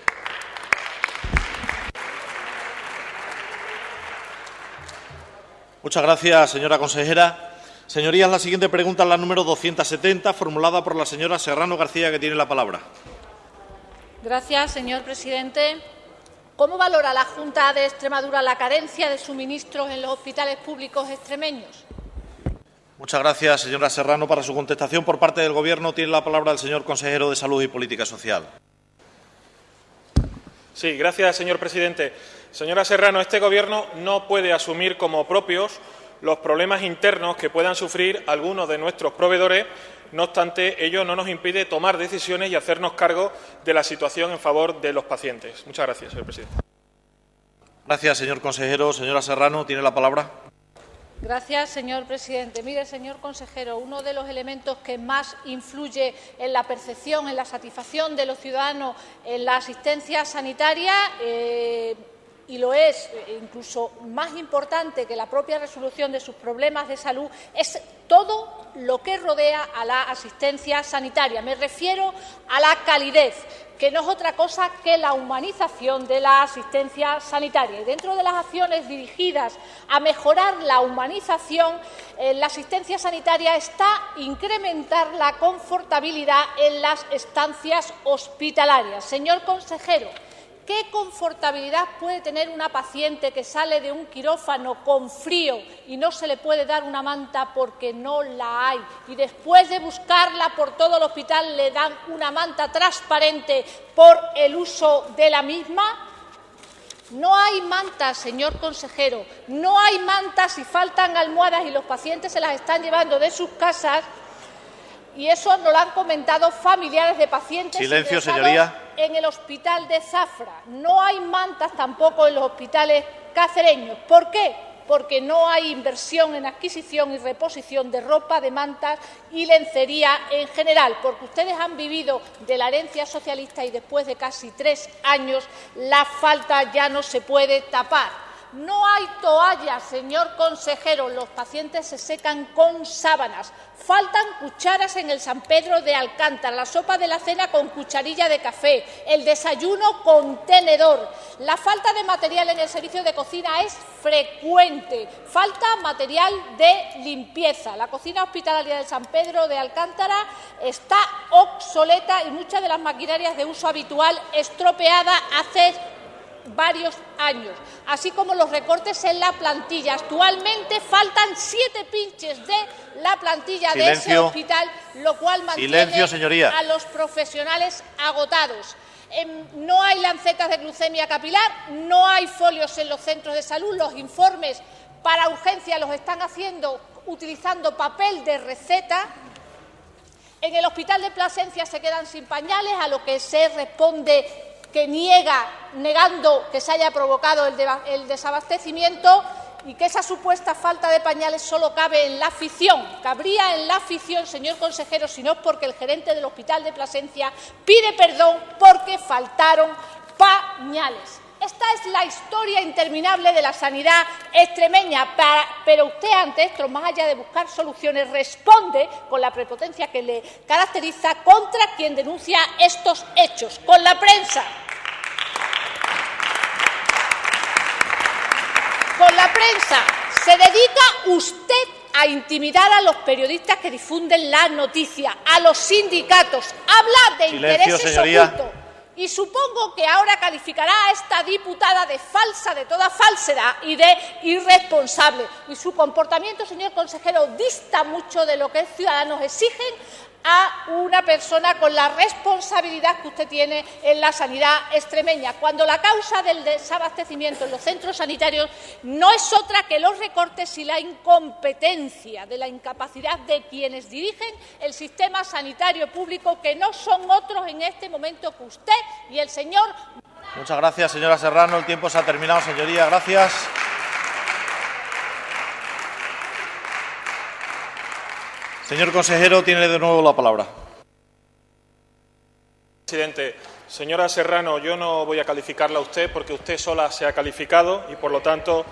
Muchas gracias, señora consejera. Señorías, la siguiente pregunta es la número 270, formulada por la señora Serrano García, que tiene la palabra. Gracias, señor presidente. ¿Cómo valora la Junta de Extremadura la carencia de suministros en los hospitales públicos extremeños? Muchas gracias, señora Serrano. Para su contestación por parte del Gobierno tiene la palabra el señor consejero de Salud y Política Social. Sí, gracias, señor presidente. Señora Serrano, este Gobierno no puede asumir como propios los problemas internos que puedan sufrir algunos de nuestros proveedores. No obstante, ello no nos impide tomar decisiones y hacernos cargo de la situación en favor de los pacientes. Muchas gracias, señor presidente. Gracias, señor consejero. Señora Serrano, tiene la palabra. Gracias, señor presidente. Mire, señor consejero, uno de los elementos que más influye en la percepción, en la satisfacción de los ciudadanos en la asistencia sanitaria, y lo es incluso más importante que la propia resolución de sus problemas de salud, es todo lo que rodea a la asistencia sanitaria. Me refiero a la calidez, que no es otra cosa que la humanización de la asistencia sanitaria. Y dentro de las acciones dirigidas a mejorar la humanización en la asistencia sanitaria está incrementar la confortabilidad en las estancias hospitalarias. Señor consejero, ¿qué confortabilidad puede tener una paciente que sale de un quirófano con frío y no se le puede dar una manta porque no la hay? Y después de buscarla por todo el hospital le dan una manta transparente por el uso de la misma. No hay mantas, señor consejero, no hay mantas y faltan almohadas y los pacientes se las están llevando de sus casas. Y eso nos lo han comentado familiares de pacientes. Silencio, señoría. En el hospital de Zafra. No hay mantas tampoco en los hospitales cacereños. ¿Por qué? Porque no hay inversión en adquisición y reposición de ropa, de mantas y lencería en general. Porque ustedes han vivido de la herencia socialista y después de casi 3 años la falta ya no se puede tapar. No hay toallas, señor consejero, los pacientes se secan con sábanas. Faltan cucharas en el San Pedro de Alcántara, la sopa de la cena con cucharilla de café, el desayuno con tenedor. La falta de material en el servicio de cocina es frecuente. Falta material de limpieza. La cocina hospitalaria del San Pedro de Alcántara está obsoleta y muchas de las maquinarias de uso habitual estropeadas hace varios años, así como los recortes en la plantilla. Actualmente faltan 7 pinches de la plantilla de ese hospital, lo cual mantiene a los profesionales agotados. No hay lancetas de glucemia capilar, no hay folios en los centros de salud, los informes para urgencia los están haciendo utilizando papel de receta. En el Hospital de Plasencia se quedan sin pañales, a lo que se responde que negando que se haya provocado el desabastecimiento, y que esa supuesta falta de pañales solo cabe en la ficción. Cabría en la ficción, señor consejero, si no es porque el gerente del Hospital de Plasencia pide perdón porque faltaron pañales. Esta es la historia interminable de la sanidad extremeña, pero usted ante esto, más allá de buscar soluciones, responde con la prepotencia que le caracteriza contra quien denuncia estos hechos, con la prensa. Con la prensa se dedica usted a intimidar a los periodistas que difunden la noticia, a los sindicatos, habla de intereses ocultos. Y supongo que ahora calificará a esta diputada de falsa de toda falsedad y de irresponsable. Y su comportamiento, señor consejero, dista mucho de lo que los ciudadanos exigen a una persona con la responsabilidad que usted tiene en la sanidad extremeña, cuando la causa del desabastecimiento en los centros sanitarios no es otra que los recortes y la incompetencia, de la incapacidad de quienes dirigen el sistema sanitario público, que no son otros en este momento que usted y el señor. Muchas gracias, señora Serrano. El tiempo se ha terminado, señoría. Gracias. Señor consejero, tiene de nuevo la palabra. Presidente, señora Serrano, yo no voy a calificarla a usted porque usted sola se ha calificado y, por lo tanto,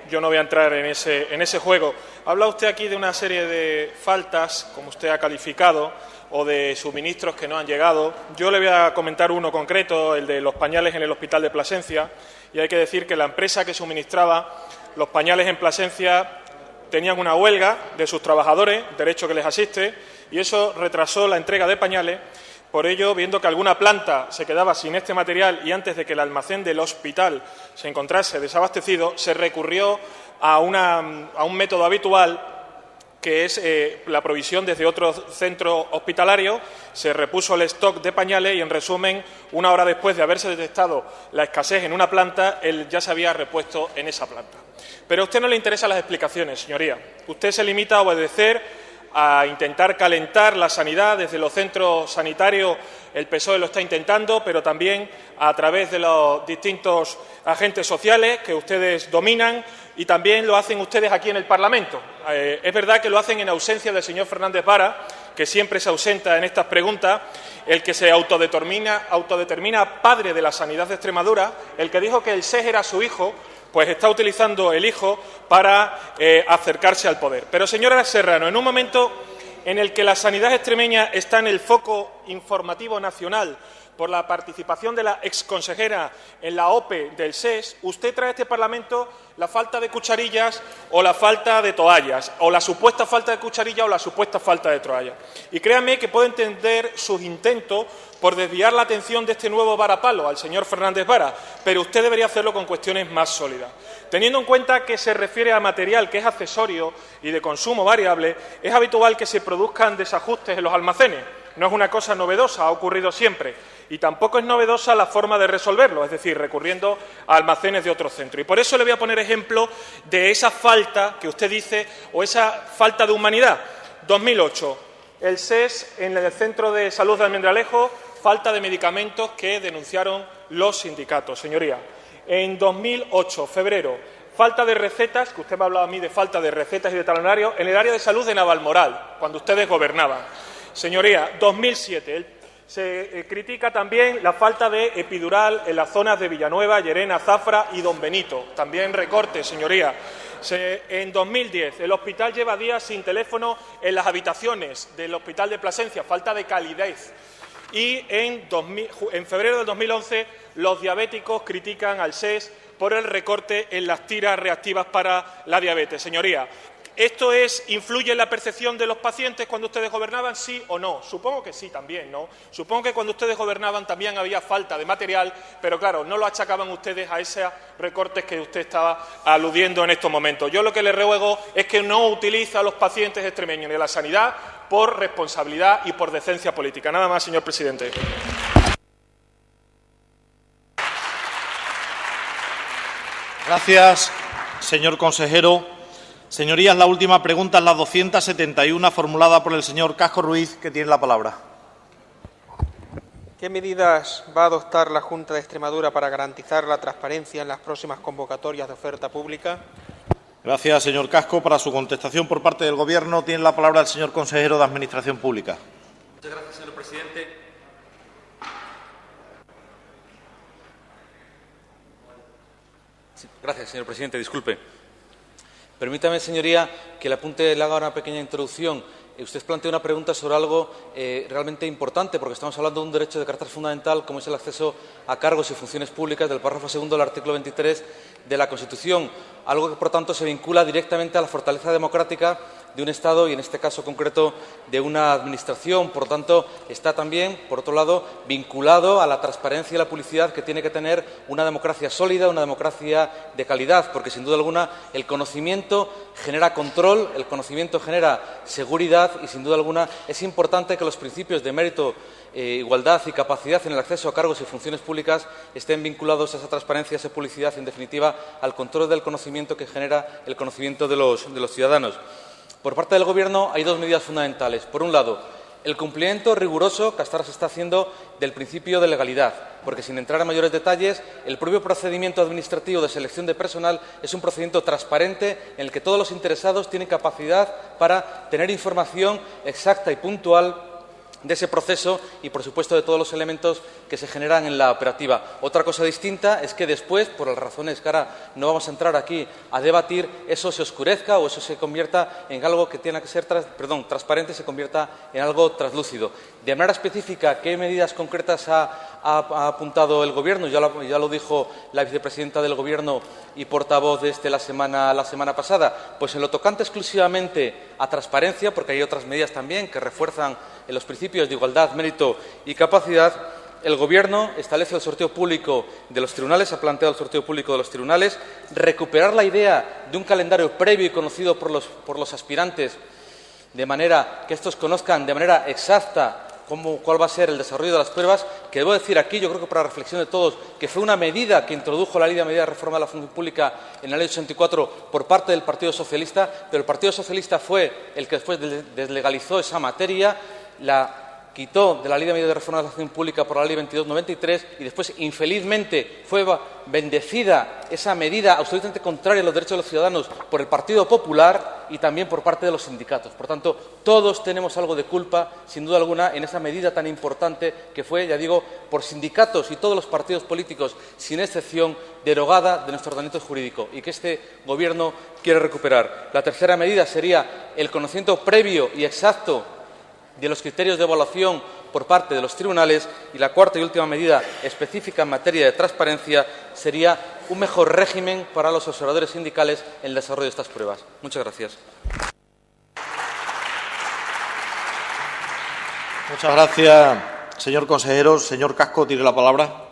yo no voy a entrar en ese juego. Habla usted aquí de una serie de faltas, como usted ha calificado, o de suministros que no han llegado. Yo le voy a comentar uno concreto, el de los pañales en el Hospital de Plasencia, y hay que decir que la empresa que suministraba los pañales en Plasencia tenían una huelga de sus trabajadores, derecho que les asiste, y eso retrasó la entrega de pañales. Por ello, viendo que alguna planta se quedaba sin este material y antes de que el almacén del hospital se encontrase desabastecido, se recurrió a un método habitual, que es la provisión desde otro centro hospitalario. Se repuso el stock de pañales y, en resumen, una hora después de haberse detectado la escasez en una planta, él ya se había repuesto en esa planta. Pero a usted no le interesan las explicaciones, señoría. Usted se limita a obedecer, a intentar calentar la sanidad desde los centros sanitarios. El PSOE lo está intentando, pero también a través de los distintos agentes sociales que ustedes dominan, y también lo hacen ustedes aquí en el Parlamento. Es verdad que lo hacen en ausencia del señor Fernández Vara, que siempre se ausenta en estas preguntas, el que se autodetermina padre de la sanidad de Extremadura, el que dijo que el SES era su hijo, pues está utilizando el hijo para acercarse al poder. Pero, señora Serrano, en un momento en el que la sanidad extremeña está en el foco informativo nacional por la participación de la exconsejera en la OPE del SES, usted trae a este Parlamento la falta de cucharillas o la falta de toallas, o la supuesta falta de cucharillas o la supuesta falta de toallas. Y créanme que puedo entender sus intentos por desviar la atención de este nuevo varapalo al señor Fernández Vara, pero usted debería hacerlo con cuestiones más sólidas. Teniendo en cuenta que se refiere a material que es accesorio y de consumo variable, es habitual que se produzcan desajustes en los almacenes. No es una cosa novedosa, ha ocurrido siempre. Y tampoco es novedosa la forma de resolverlo, es decir, recurriendo a almacenes de otro centro. Y por eso le voy a poner ejemplo de esa falta que usted dice, o esa falta de humanidad. 2008, el SES en el Centro de Salud de Almendralejo, falta de medicamentos que denunciaron los sindicatos, señoría. En 2008, febrero, falta de recetas, que usted me ha hablado a mí de falta de recetas y de talonario, en el área de salud de Navalmoral, cuando ustedes gobernaban. Señoría, 2007, se critica también la falta de epidural en las zonas de Villanueva, Llerena, Zafra y Don Benito. También recortes, señoría. En 2010, el hospital lleva días sin teléfono en las habitaciones del Hospital de Plasencia, falta de calidez. Y en febrero del 2011, los diabéticos critican al SES por el recorte en las tiras reactivas para la diabetes. Señoría, ¿esto influye en la percepción de los pacientes cuando ustedes gobernaban, sí o no? Supongo que sí también, ¿no? Supongo que cuando ustedes gobernaban también había falta de material, pero claro, no lo achacaban ustedes a esos recortes que usted estaba aludiendo en estos momentos. Yo lo que le ruego es que no utilice a los pacientes extremeños ni a la sanidad por responsabilidad y por decencia política. Nada más, señor presidente. Gracias, señor consejero. Señorías, la última pregunta es la 271, formulada por el señor Casco Ruiz, que tiene la palabra. ¿Qué medidas va a adoptar la Junta de Extremadura para garantizar la transparencia en las próximas convocatorias de oferta pública? Gracias, señor Casco. Para su contestación por parte del Gobierno tiene la palabra el señor consejero de Administración Pública. Muchas gracias, señor presidente. Gracias, señor presidente. Disculpe. Permítame, señoría, que le haga una pequeña introducción. Usted plantea una pregunta sobre algo realmente importante, porque estamos hablando de un derecho de carácter fundamental, como es el acceso a cargos y funciones públicas del párrafo segundo del artículo 23 de la Constitución, algo que, por tanto, se vincula directamente a la fortaleza democrática de un Estado y, en este caso concreto, de una Administración. Por tanto, está también, por otro lado, vinculado a la transparencia y la publicidad que tiene que tener una democracia sólida, una democracia de calidad, porque, sin duda alguna, el conocimiento genera control, el conocimiento genera seguridad y, sin duda alguna, es importante que los principios de mérito, igualdad y capacidad en el acceso a cargos y funciones públicas estén vinculados a esa transparencia, a esa publicidad y, en definitiva, al control del conocimiento que genera el conocimiento de los ciudadanos. Por parte del Gobierno hay dos medidas fundamentales. Por un lado, el cumplimiento riguroso que hasta ahora se está haciendo del principio de legalidad, porque, sin entrar en mayores detalles, el propio procedimiento administrativo de selección de personal es un procedimiento transparente en el que todos los interesados tienen capacidad para tener información exacta y puntual de ese proceso y, por supuesto, de todos los elementos que se generan en la operativa. Otra cosa distinta es que después, por las razones que ahora no vamos a entrar aquí a debatir, eso se oscurezca o eso se convierta en algo que tenga que ser transparente, se convierta en algo translúcido. De manera específica, ¿qué medidas concretas ha apuntado el Gobierno? Ya lo dijo la vicepresidenta del Gobierno y portavoz de la semana pasada. Pues en lo tocante exclusivamente a transparencia, porque hay otras medidas también que refuerzan en los principios de igualdad, mérito y capacidad, el Gobierno establece el sorteo público de los tribunales, ha planteado el sorteo público de los tribunales, recuperar la idea de un calendario previo y conocido por los aspirantes, de manera que estos conozcan de manera exacta cuál va a ser el desarrollo de las pruebas, que debo decir aquí, yo creo que para reflexión de todos, que fue una medida que introdujo la Ley de Medida de Reforma de la Función Pública en la Ley 84 por parte del Partido Socialista, pero el Partido Socialista fue el que después deslegalizó esa materia, la quitó de la Ley de Medida de Reforma de la Función Pública por la Ley 2293 y después, infelizmente, fue bendecida esa medida absolutamente contraria a los derechos de los ciudadanos por el Partido Popular y también por parte de los sindicatos. Por tanto, todos tenemos algo de culpa, sin duda alguna, en esa medida tan importante que fue, ya digo, por sindicatos y todos los partidos políticos, sin excepción, derogada de nuestro ordenamiento jurídico y que este Gobierno quiere recuperar. La tercera medida sería el conocimiento previo y exacto de los criterios de evaluación por parte de los tribunales y la cuarta y última medida específica en materia de transparencia sería un mejor régimen para los observadores sindicales en el desarrollo de estas pruebas. Muchas gracias. Muchas gracias, señor consejero. Señor Casco, tiene la palabra.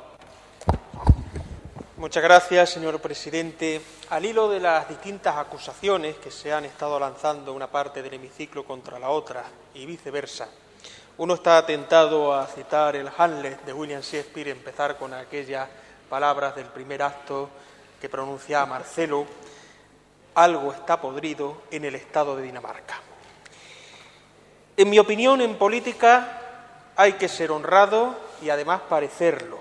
Muchas gracias, señor presidente. Al hilo de las distintas acusaciones que se han estado lanzando una parte del hemiciclo contra la otra y viceversa, uno está tentado a citar el Hamlet de William Shakespeare y empezar con aquellas palabras del primer acto que pronuncia Marcelo: algo está podrido en el Estado de Dinamarca. En mi opinión, en política hay que ser honrado y además parecerlo.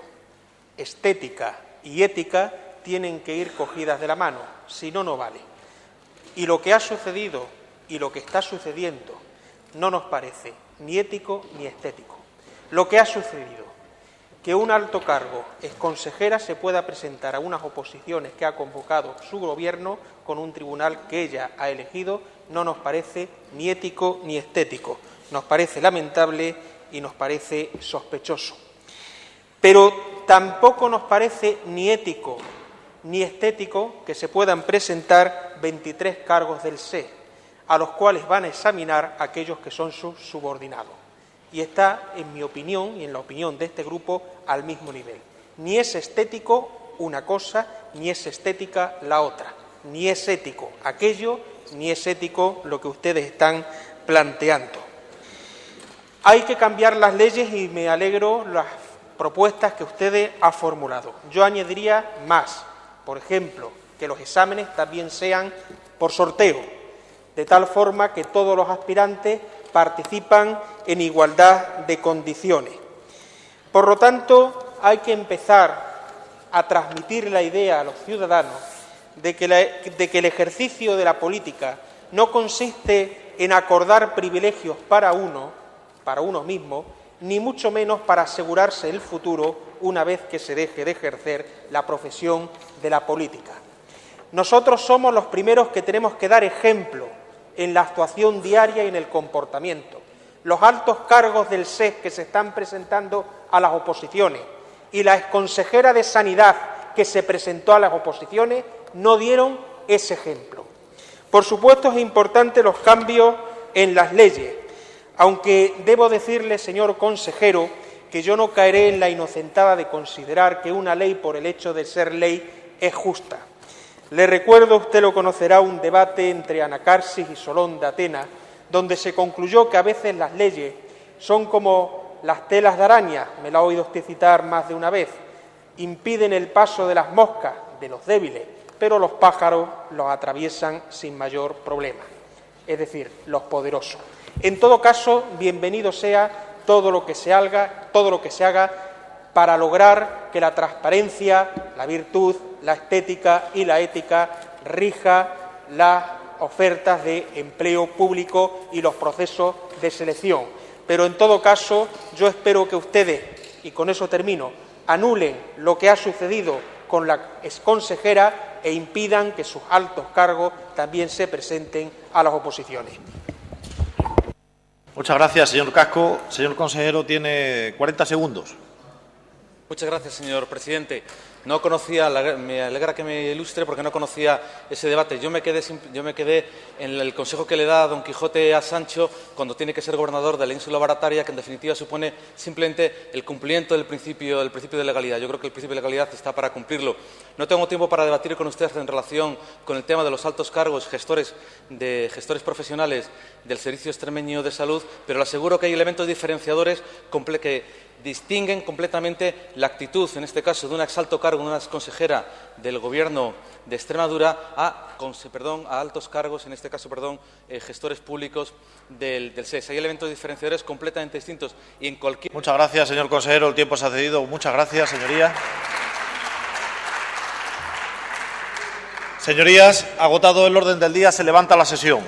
Estética y ética tienen que ir cogidas de la mano, si no, no vale. Y lo que ha sucedido y lo que está sucediendo no nos parece ni ético ni estético. Lo que ha sucedido, que un alto cargo, exconsejera, se pueda presentar a unas oposiciones que ha convocado su Gobierno con un tribunal que ella ha elegido, no nos parece ni ético ni estético. Nos parece lamentable y nos parece sospechoso. Pero tampoco nos parece ni ético ni estético que se puedan presentar 23 cargos del SE, a los cuales van a examinar aquellos que son sus subordinados. Y está, en mi opinión y en la opinión de este grupo, al mismo nivel. Ni es estético una cosa, ni es estética la otra. Ni es ético aquello, ni es ético lo que ustedes están planteando. Hay que cambiar las leyes y me alegro las propuestas que ustedes han formulado. Yo añadiría más. Por ejemplo, que los exámenes también sean por sorteo, de tal forma que todos los aspirantes participan en igualdad de condiciones. Por lo tanto, hay que empezar a transmitir la idea a los ciudadanos de que el ejercicio de la política no consiste en acordar privilegios para uno mismo, ni mucho menos para asegurarse el futuro una vez que se deje de ejercer la profesión de la política. Nosotros somos los primeros que tenemos que dar ejemplo en la actuación diaria y en el comportamiento. Los altos cargos del SES que se están presentando a las oposiciones y la exconsejera de Sanidad que se presentó a las oposiciones no dieron ese ejemplo. Por supuesto, es importante los cambios en las leyes, aunque debo decirle, señor consejero, que yo no caeré en la inocentada de considerar que una ley por el hecho de ser ley es justa. Le recuerdo, usted lo conocerá, un debate entre Anacarsis y Solón de Atenas, donde se concluyó que a veces las leyes son como las telas de araña, me la ha oído usted citar más de una vez, impiden el paso de las moscas, de los débiles, pero los pájaros los atraviesan sin mayor problema, es decir, los poderosos. En todo caso, bienvenido sea todo lo que se haga para lograr que la transparencia, la virtud, la estética y la ética rija las ofertas de empleo público y los procesos de selección. Pero, en todo caso, yo espero que ustedes, y con eso termino, anulen lo que ha sucedido con la exconsejera e impidan que sus altos cargos también se presenten a las oposiciones. Muchas gracias, señor Casco. Señor consejero, tiene 40 segundos. Muchas gracias, señor presidente. No conocía, me alegra que me ilustre porque no conocía ese debate. Yo me quedé en el consejo que le da Don Quijote a Sancho cuando tiene que ser gobernador de la ínsula Barataria, que en definitiva supone simplemente el cumplimiento del principio de legalidad. Yo creo que el principio de legalidad está para cumplirlo. No tengo tiempo para debatir con ustedes en relación con el tema de los altos cargos gestores profesionales del Servicio Extremeño de Salud, pero le aseguro que hay elementos diferenciadores que distinguen completamente la actitud, en este caso, de un exalto cargo, de una consejera del Gobierno de Extremadura a altos cargos, en este caso, gestores públicos del SES. Hay elementos diferenciadores completamente distintos y en cualquier... Muchas gracias, señor consejero. El tiempo se ha cedido. Muchas gracias, señoría. Señorías, agotado el orden del día, se levanta la sesión.